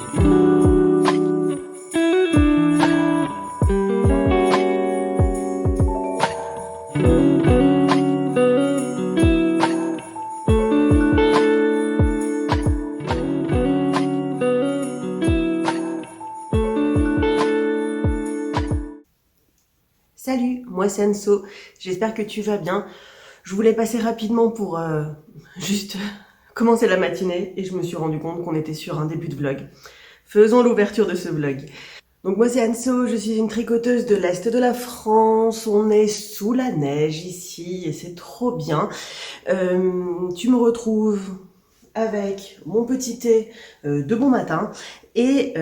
Salut, moi c'est Anso, j'espère que tu vas bien. Je voulais passer rapidement pour juste commencer la matinée et je me suis rendu compte qu'on était sur un début de vlog. Faisons l'ouverture de ce vlog. Donc moi c'est Anso, je suis une tricoteuse de l'Est de la France, on est sous la neige ici et c'est trop bien. Tu me retrouves avec mon petit thé de bon matin et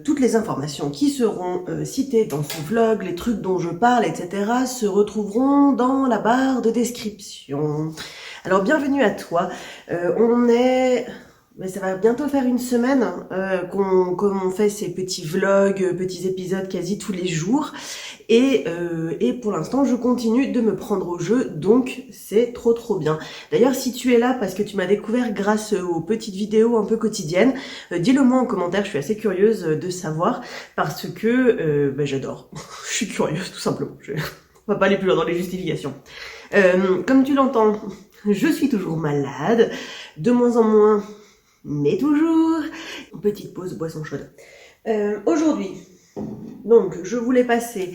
toutes les informations qui seront citées dans ce vlog, les trucs dont je parle, etc. se retrouveront dans la barre de description. Alors bienvenue à toi, ça va bientôt faire une semaine qu'on fait ces petits vlogs, petits épisodes quasi tous les jours. Et pour l'instant, je continue de me prendre au jeu, donc c'est trop bien. D'ailleurs, si tu es là parce que tu m'as découvert grâce aux petites vidéos un peu quotidiennes, dis-le moi en commentaire, je suis assez curieuse de savoir, parce que j'adore. Je suis curieuse, tout simplement. On va pas aller plus loin dans les justifications. Comme tu l'entends, je suis toujours malade, de moins en moins, mais toujours. Petite pause boisson chaude. Aujourd'hui, donc je voulais passer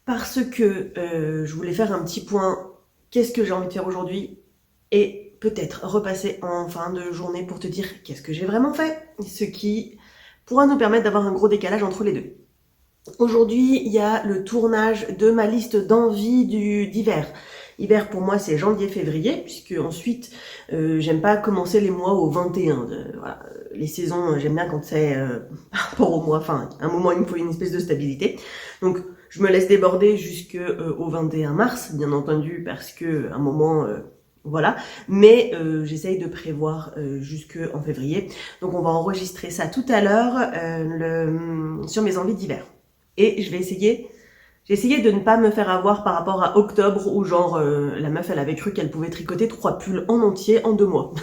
parce que je voulais faire un petit point, qu'est-ce que j'ai envie de faire aujourd'hui, et peut-être repasser en fin de journée pour te dire qu'est-ce que j'ai vraiment fait, ce qui pourra nous permettre d'avoir un gros décalage entre les deux. Aujourd'hui, il y a le tournage de ma liste d'envies d'hiver. Hiver pour moi c'est janvier-février, puisque ensuite j'aime pas commencer les mois au 21. Voilà. Les saisons, j'aime bien quand c'est par rapport au mois, enfin un moment il me faut une espèce de stabilité. Donc je me laisse déborder jusqu'au 21 mars, bien entendu, parce que un moment, voilà. Mais j'essaye de prévoir jusqu'en février. Donc on va enregistrer ça tout à l'heure sur mes envies d'hiver. Et j'ai essayé de ne pas me faire avoir par rapport à octobre où genre la meuf elle avait cru qu'elle pouvait tricoter 3 pulls en entier en 2 mois.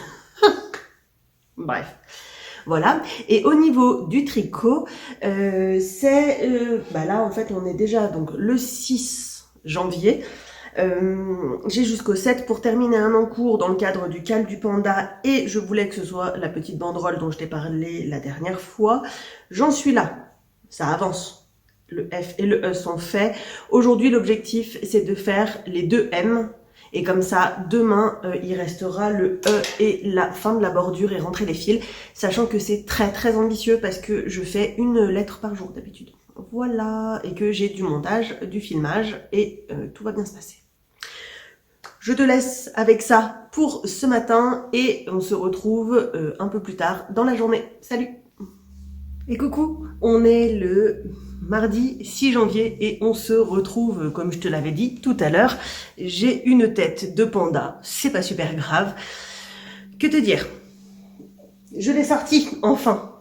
Bref, voilà. Et au niveau du tricot, là en fait on est déjà donc le 6 janvier. J'ai jusqu'au 7 pour terminer un encours dans le cadre du Cal du Panda et je voulais que ce soit la petite banderole dont je t'ai parlé la dernière fois. J'en suis là, ça avance. Le F et le E sont faits. Aujourd'hui, l'objectif, c'est de faire les 2 M. Et comme ça, demain, il restera le E et la fin de la bordure et rentrer les fils. Sachant que c'est très ambitieux parce que je fais une lettre par jour d'habitude. Voilà. Et que j'ai du montage, du filmage et tout va bien se passer. Je te laisse avec ça pour ce matin et on se retrouve un peu plus tard dans la journée. Salut! Et coucou, on est le mardi 6 janvier et on se retrouve, comme je te l'avais dit tout à l'heure, j'ai une tête de panda, c'est pas super grave. Que te dire? Je l'ai sorti, enfin.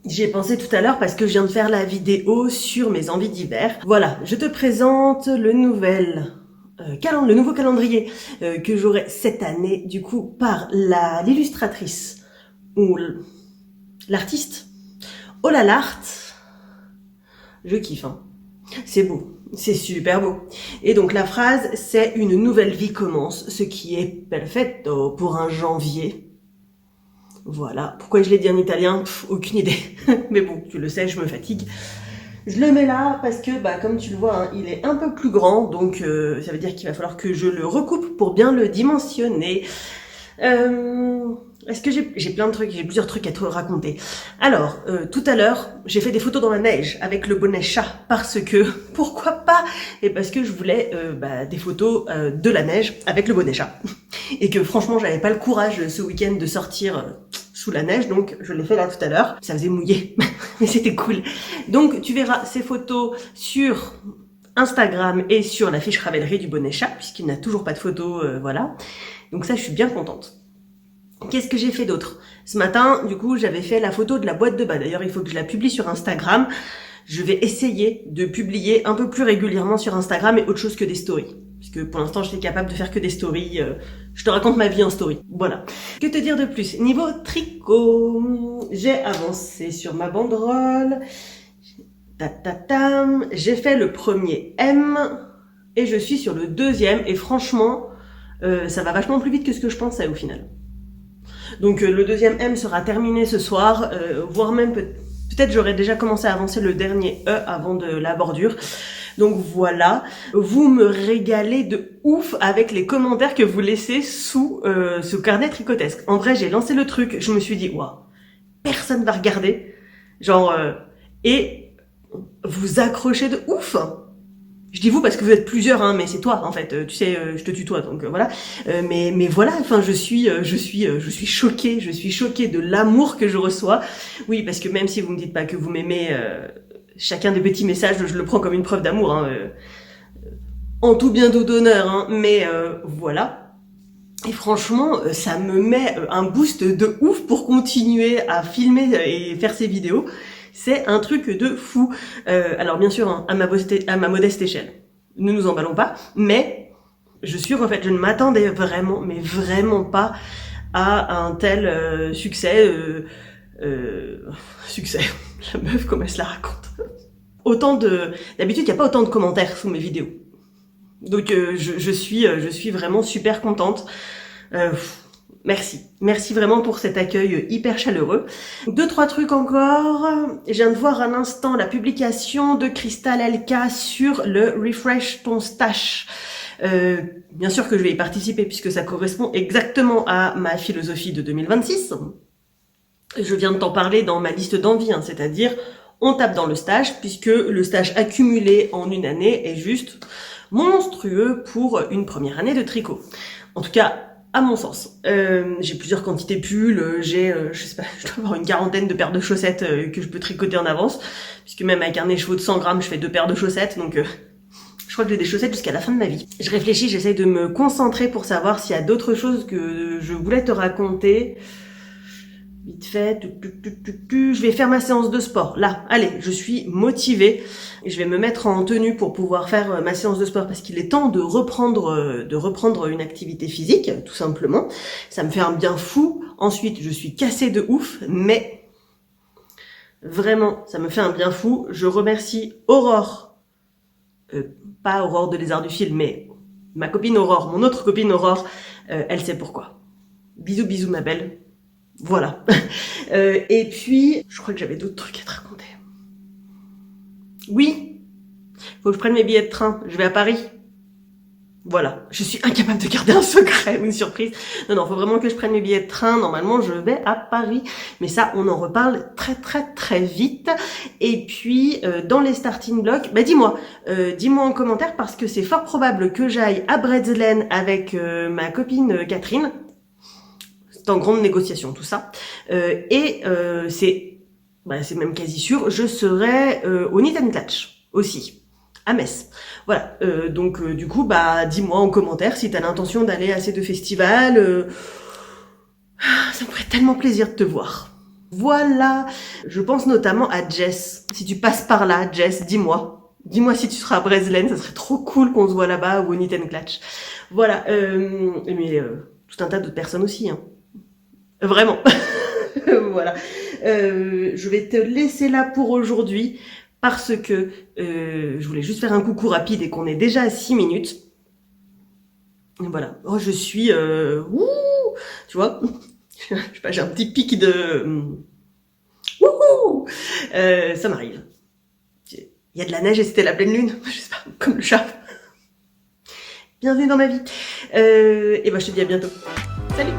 J'y ai pensé tout à l'heure parce que je viens de faire la vidéo sur mes envies d'hiver. Voilà, je te présente le nouveau calendrier que j'aurai cette année, du coup, par l'illustratrice ou l'artiste. Oh là l'art, je kiffe, hein. C'est beau, c'est super beau. Et donc la phrase, c'est une nouvelle vie commence, ce qui est perfetto pour un janvier. Voilà, pourquoi je l'ai dit en italien, aucune idée. Mais bon, tu le sais, je me fatigue. Je le mets là parce que, comme tu le vois, hein, il est un peu plus grand, donc ça veut dire qu'il va falloir que je le recoupe pour bien le dimensionner. Est-ce que j'ai plein de trucs, j'ai plusieurs trucs à te raconter. Alors, tout à l'heure, j'ai fait des photos dans la neige avec le bonnet chat parce que, pourquoi pas? Et parce que je voulais des photos de la neige avec le bonnet chat. Et que franchement, j'avais pas le courage ce week-end de sortir sous la neige, donc je l'ai fait là tout à l'heure. Ça faisait mouiller, mais c'était cool. Donc tu verras ces photos sur Instagram et sur la fiche Ravelry du bonnet chat, puisqu'il n'a toujours pas de photos, voilà. Donc ça, je suis bien contente. Qu'est-ce que j'ai fait d'autre? Ce matin, du coup, j'avais fait la photo de la boîte de bas. D'ailleurs, il faut que je la publie sur Instagram. Je vais essayer de publier un peu plus régulièrement sur Instagram et autre chose que des stories. puisque pour l'instant j'étais capable de faire que des stories. Je te raconte ma vie en story. Voilà. Que te dire de plus? Niveau tricot, j'ai avancé sur ma banderole. Tatatam. J'ai fait le premier M et je suis sur le deuxième. Et franchement, ça va vachement plus vite que ce que je pensais au final. Donc le deuxième M sera terminé ce soir, voire même peut-être j'aurais déjà commencé à avancer le dernier E avant de la bordure. Donc voilà, vous me régalez de ouf avec les commentaires que vous laissez sous ce carnet tricotesque. En vrai, j'ai lancé le truc, je me suis dit, waouh, personne va regarder. Genre, et vous accrochez de ouf. Je dis vous parce que vous êtes plusieurs, hein, mais c'est toi en fait. Tu sais, je te tutoie, donc voilà. Mais voilà, enfin, je suis choquée. Je suis choquée de l'amour que je reçois. Oui, parce que même si vous me dites pas que vous m'aimez, chacun des petits messages, je le prends comme une preuve d'amour. Hein, en tout bien tout honneur, hein, mais voilà. Et franchement, ça me met un boost de ouf pour continuer à filmer et faire ces vidéos. C'est un truc de fou. Alors bien sûr, hein, à ma modeste échelle, ne nous emballons pas, mais je suis refaite. Je ne m'attendais vraiment, mais vraiment pas à un tel succès. Succès. La meuf, comment elle se la raconte. D'habitude, il n'y a pas autant de commentaires sous mes vidéos. Donc je suis vraiment super contente. Merci vraiment pour cet accueil hyper chaleureux. 2-3 trucs encore. Je viens de voir à l'instant la publication de Crystal LK sur le Refresh ton stash. Bien sûr que je vais y participer puisque ça correspond exactement à ma philosophie de 2026. Je viens de t'en parler dans ma liste d'envie, hein, c'est-à-dire on tape dans le stage puisque le stage accumulé en une année est juste monstrueux pour une première année de tricot. En tout cas, à mon sens. J'ai plusieurs quantités pulls, j'ai, je sais pas, je dois avoir une 40aine de paires de chaussettes que je peux tricoter en avance, puisque même avec un écheveau de 100 grammes, je fais 2 paires de chaussettes, donc je crois que j'ai des chaussettes jusqu'à la fin de ma vie. Je réfléchis, j'essaye de me concentrer pour savoir s'il y a d'autres choses que je voulais te raconter. Vite fait, je vais faire ma séance de sport. Là, allez, je suis motivée. Je vais me mettre en tenue pour pouvoir faire ma séance de sport parce qu'il est temps de reprendre une activité physique, tout simplement. Ça me fait un bien fou. Ensuite, je suis cassée de ouf, mais vraiment, ça me fait un bien fou. Je remercie Aurore, pas Aurore de Lézard du Fil, mais ma copine Aurore, mon autre copine Aurore, elle sait pourquoi. Bisous, bisous ma belle. Voilà. Et puis, je crois que j'avais d'autres trucs à te raconter. Oui, faut que je prenne mes billets de train. Je vais à Paris. Voilà. Je suis incapable de garder un secret ou une surprise. Non, faut vraiment que je prenne mes billets de train. Normalement, je vais à Paris. Mais ça, on en reparle très vite. Et puis, dans les starting blocks, dis-moi en commentaire parce que c'est fort probable que j'aille à Bredeslen avec ma copine Catherine. En grande négociation, tout ça. C'est même quasi sûr, je serai au Knit and Clutch aussi, à Metz. Voilà, donc du coup, dis-moi en commentaire si t'as l'intention d'aller à ces 2 festivals. Ça me ferait tellement plaisir de te voir. Voilà, je pense notamment à Jess. Si tu passes par là, Jess, dis-moi. Dis-moi si tu seras à Bredeslen, ça serait trop cool qu'on se voit là-bas ou au Knit and Clutch. Voilà, mais tout un tas d'autres personnes aussi, hein. Vraiment. Voilà. Je vais te laisser là pour aujourd'hui parce que je voulais juste faire un coucou rapide et qu'on est déjà à 6 minutes. Voilà. Oh, je suis... tu vois, je sais pas, j'ai un petit pic de... Wouhou, ça m'arrive. Il y a de la neige et c'était la pleine lune. Je sais pas, comme le chat. Bienvenue dans ma vie. Et je te dis à bientôt. Salut.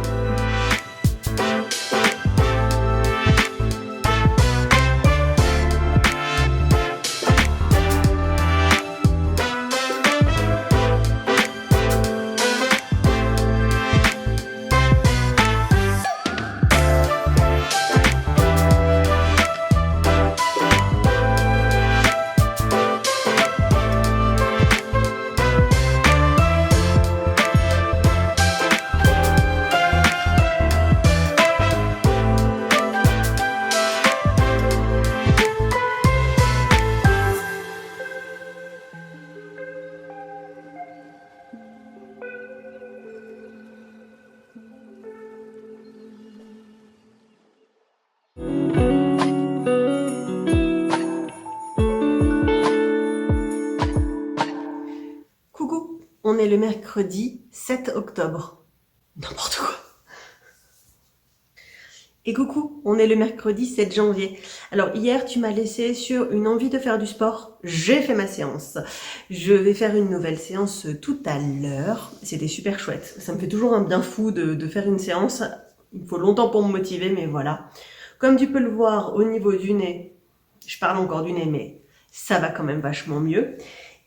on est le mercredi 7 octobre. N'importe quoi. Et coucou, on est le mercredi 7 janvier. Alors hier, tu m'as laissé sur une envie de faire du sport. J'ai fait ma séance. Je vais faire une nouvelle séance tout à l'heure. C'était super chouette. Ça me fait toujours un bien fou de faire une séance. Il faut longtemps pour me motiver, mais voilà. Comme tu peux le voir au niveau du nez, je parle encore du nez, mais ça va quand même vachement mieux.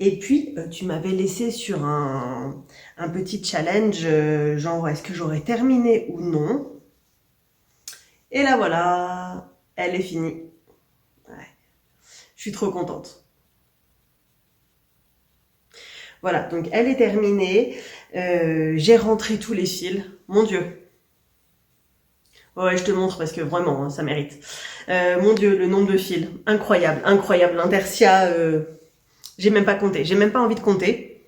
Et puis, tu m'avais laissé sur un petit challenge, genre est-ce que j'aurais terminé ou non. Et là voilà, elle est finie. Ouais. Je suis trop contente. Voilà, donc elle est terminée. J'ai rentré tous les fils. Mon Dieu. Ouais, je te montre parce que vraiment, hein, ça mérite. Mon Dieu, le nombre de fils. Incroyable, incroyable. L'intersia, j'ai même pas compté. J'ai même pas envie de compter.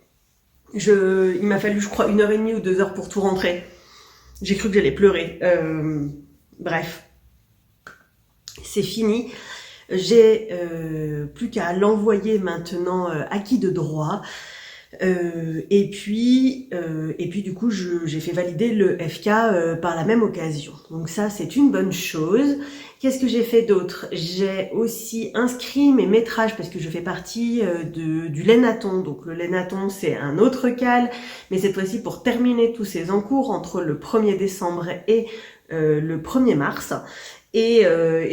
Il m'a fallu, je crois, 1h30 ou 2 heures pour tout rentrer. J'ai cru que j'allais pleurer. Bref, c'est fini. J'ai plus qu'à l'envoyer maintenant acquis de droit. Et puis du coup, j'ai fait valider le FK par la même occasion. Donc ça, c'est une bonne chose. Qu'est-ce que j'ai fait d'autre? J'ai aussi inscrit mes métrages parce que je fais partie du Lénaton. Donc le Lénaton, c'est un autre CAL, mais cette fois-ci pour terminer tous ces encours entre le 1er décembre et le 1er mars. Et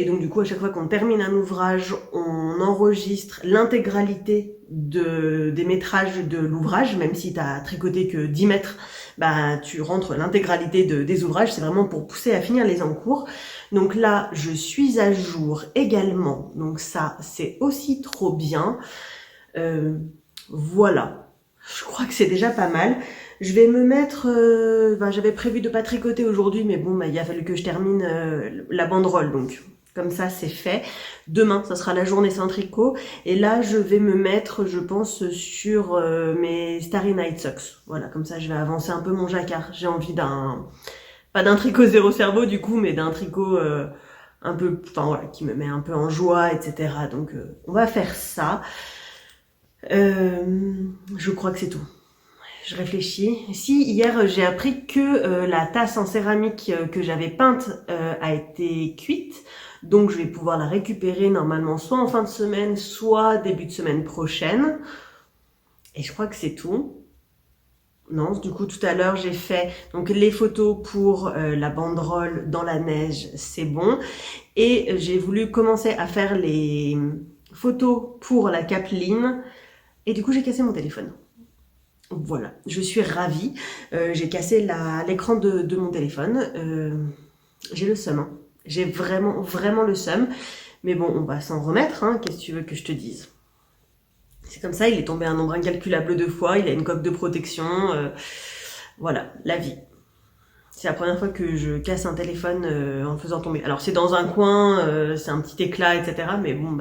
donc du coup, à chaque fois qu'on termine un ouvrage, on enregistre l'intégralité des métrages de l'ouvrage, même si tu as tricoté que 10 mètres, bah tu rentres l'intégralité des ouvrages. C'est vraiment pour pousser à finir les encours. Donc là, je suis à jour également. Donc ça, c'est aussi trop bien. Voilà. Je crois que c'est déjà pas mal. Je vais me mettre... j'avais prévu de pas tricoter aujourd'hui, mais bon, il a fallu que je termine la banderole. Donc, comme ça, c'est fait. Demain, ça sera la journée sans tricot. Et là, je vais me mettre, je pense, sur mes Starry Night Socks. Voilà, comme ça, je vais avancer un peu mon jacquard. J'ai envie pas d'un tricot zéro cerveau, du coup, mais d'un tricot un peu... Enfin, voilà, qui me met un peu en joie, etc. Donc, on va faire ça. Je crois que c'est tout. Je réfléchis. Si, hier, j'ai appris que la tasse en céramique que j'avais peinte a été cuite. Donc, je vais pouvoir la récupérer normalement soit en fin de semaine, soit début de semaine prochaine. Et je crois que c'est tout. Non, du coup, tout à l'heure, j'ai fait donc les photos pour la banderole dans la neige, c'est bon. Et j'ai voulu commencer à faire les photos pour la capeline. Et du coup, j'ai cassé mon téléphone. Voilà, je suis ravie. J'ai cassé l'écran de mon téléphone. J'ai le seum. Hein. J'ai vraiment, vraiment le seum. Mais bon, on va s'en remettre. Hein. Qu'est-ce que tu veux que je te dise? C'est comme ça, il est tombé un nombre incalculable de fois. Il a une coque de protection. Voilà, la vie. C'est la première fois que je casse un téléphone en le faisant tomber. Alors c'est dans un coin, c'est un petit éclat, etc. Mais bon,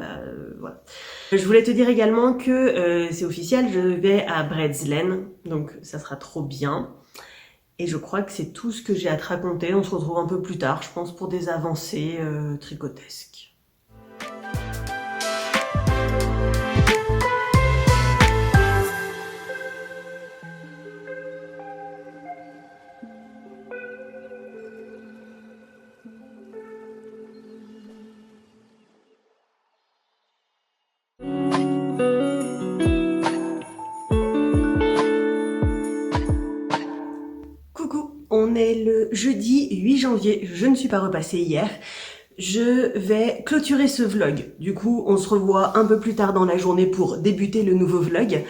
voilà. Je voulais te dire également que c'est officiel, je vais à Bredslem, donc ça sera trop bien. Et je crois que c'est tout ce que j'ai à te raconter. On se retrouve un peu plus tard, je pense, pour des avancées tricotesques. On est le jeudi 8 janvier, je ne suis pas repassée hier. Je vais clôturer ce vlog. Du coup, on se revoit un peu plus tard dans la journée pour débuter le nouveau vlog.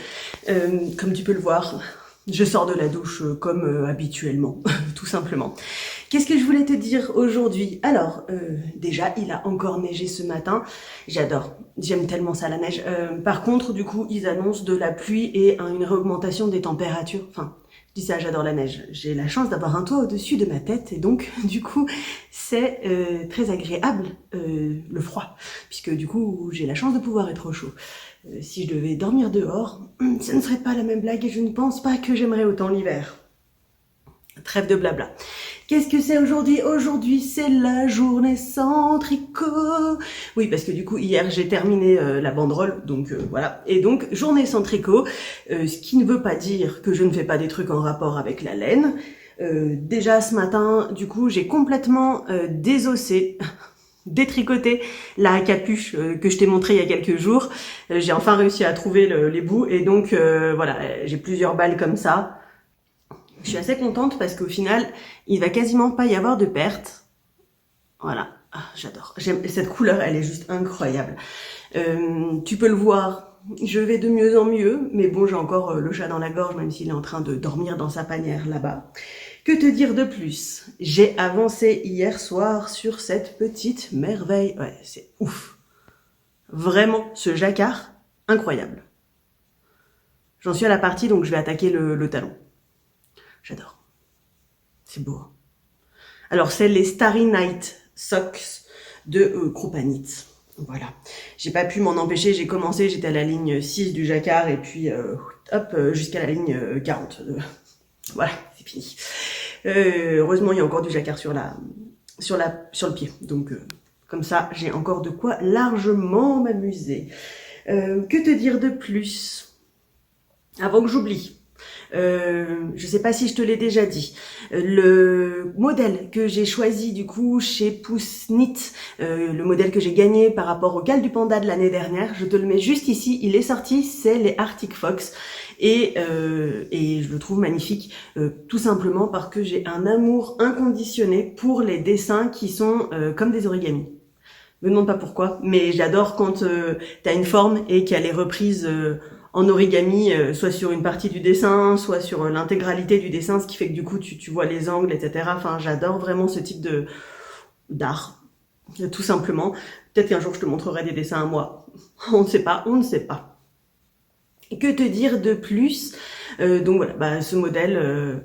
Comme tu peux le voir, je sors de la douche comme habituellement, tout simplement. Qu'est-ce que je voulais te dire aujourd'hui? Alors, déjà, il a encore neigé ce matin. J'adore, j'aime tellement ça la neige. Par contre, du coup, ils annoncent de la pluie et une réaugmentation des températures. Enfin, je dis ça, j'adore la neige. J'ai la chance d'avoir un toit au-dessus de ma tête et donc, du coup, c'est très agréable le froid, puisque du coup, j'ai la chance de pouvoir être au chaud. Si je devais dormir dehors, ce ne serait pas la même blague et je ne pense pas que j'aimerais autant l'hiver. Trêve de blabla. Qu'est-ce que c'est aujourd'hui? Aujourd'hui, c'est la journée sans tricot. Oui, parce que du coup, hier, j'ai terminé la banderole, donc voilà. Et donc, journée sans tricot, ce qui ne veut pas dire que je ne fais pas des trucs en rapport avec la laine. Déjà, ce matin, du coup, j'ai complètement désossé, détricoté la capuche que je t'ai montré il y a quelques jours. J'ai enfin réussi à trouver les bouts, et donc, voilà, j'ai plusieurs balles comme ça. Je suis assez contente parce qu'au final, il va quasiment pas y avoir de perte. Voilà, ah, j'adore. J'aime cette couleur, elle est juste incroyable. Tu peux le voir, je vais de mieux en mieux, mais bon, j'ai encore le chat dans la gorge, même s'il est en train de dormir dans sa panière là-bas. Que te dire de plus? J'ai avancé hier soir sur cette petite merveille. Ouais, c'est ouf. Vraiment, ce jacquard, incroyable. J'en suis à la partie, donc je vais attaquer le talon. J'adore. C'est beau. Alors, c'est les Starry Night Socks de Krupanitz. Voilà. J'ai pas pu m'en empêcher. J'ai commencé, j'étais à la ligne 6 du jacquard et puis hop, jusqu'à la ligne 40. Voilà, c'est fini. Heureusement, il y a encore du jacquard sur le pied. Donc, comme ça, j'ai encore de quoi largement m'amuser. Que te dire de plus? Avant que j'oublie. Je sais pas si je te l'ai déjà dit. Le modèle que j'ai choisi du coup chez Pousse Knit, le modèle que j'ai gagné par rapport au Cal du Panda de l'année dernière, je te le mets juste ici, il est sorti, c'est les Arctic Fox et je le trouve magnifique tout simplement parce que j'ai un amour inconditionné pour les dessins qui sont comme des origamis. Me demande pas pourquoi, mais j'adore quand t'as une forme et qu'elle est reprise en origami, soit sur une partie du dessin, soit sur l'intégralité du dessin, ce qui fait que du coup tu vois les angles, etc. Enfin, j'adore vraiment ce type d'art, tout simplement. Peut-être qu'un jour je te montrerai des dessins à moi. On ne sait pas, on ne sait pas. Et que te dire de plus? Donc voilà, bah, ce modèle...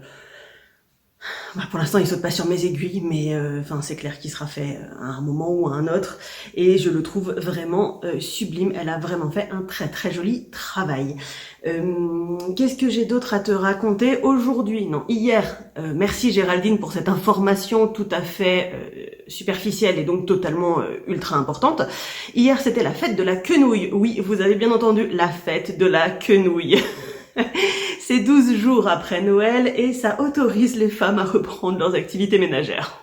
pour l'instant, il saute pas sur mes aiguilles, mais enfin c'est clair qu'il sera fait à un moment ou à un autre, et je le trouve vraiment sublime. Elle a vraiment fait un très très joli travail. Qu'est-ce que j'ai d'autre à te raconter aujourd'hui? Non, hier. Merci Géraldine pour cette information tout à fait superficielle et donc totalement ultra importante. Hier, c'était la fête de la quenouille. Oui, vous avez bien entendu, la fête de la quenouille. C'est 12 jours après Noël et ça autorise les femmes à reprendre leurs activités ménagères.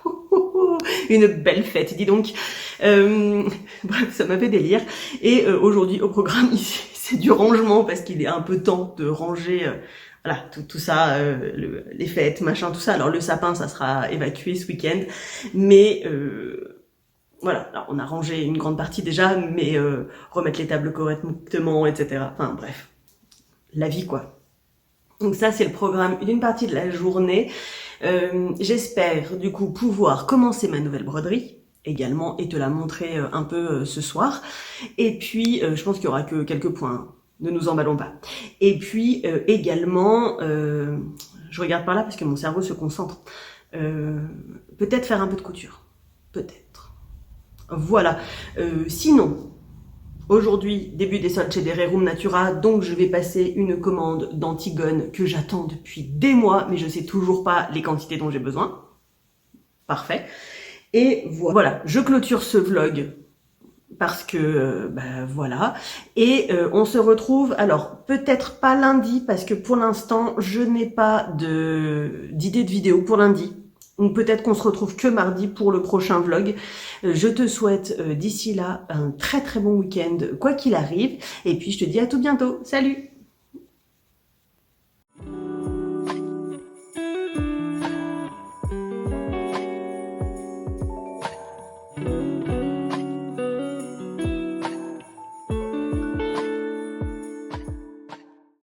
Une belle fête, dis donc. Bref, ça m'a fait délire. Et aujourd'hui, au programme, ici, c'est du rangement parce qu'il est un peu temps de ranger voilà, tout ça, les fêtes, machin, tout ça. Alors le sapin, ça sera évacué ce week-end. Mais... voilà, alors on a rangé une grande partie déjà, mais remettre les tables correctement, etc. Enfin bref, la vie quoi. Donc ça c'est le programme d'une partie de la journée. J'espère du coup pouvoir commencer ma nouvelle broderie également et te la montrer un peu ce soir. Et puis je pense qu'il y aura que quelques points, ne nous emballons pas. Et puis également, je regarde par là parce que mon cerveau se concentre, peut-être faire un peu de couture, peut-être. Voilà, sinon... Aujourd'hui, début des soldes chez Rerum Natura, donc je vais passer une commande d'Antigone que j'attends depuis des mois, mais je sais toujours pas les quantités dont j'ai besoin. Parfait. Et voilà, je clôture ce vlog parce que, voilà. Et on se retrouve, alors peut-être pas lundi, parce que pour l'instant, je n'ai pas d'idée de vidéo pour lundi. Donc peut-être qu'on se retrouve que mardi pour le prochain vlog. Je te souhaite d'ici là un très très bon week-end, quoi qu'il arrive. Et puis je te dis à tout bientôt. Salut!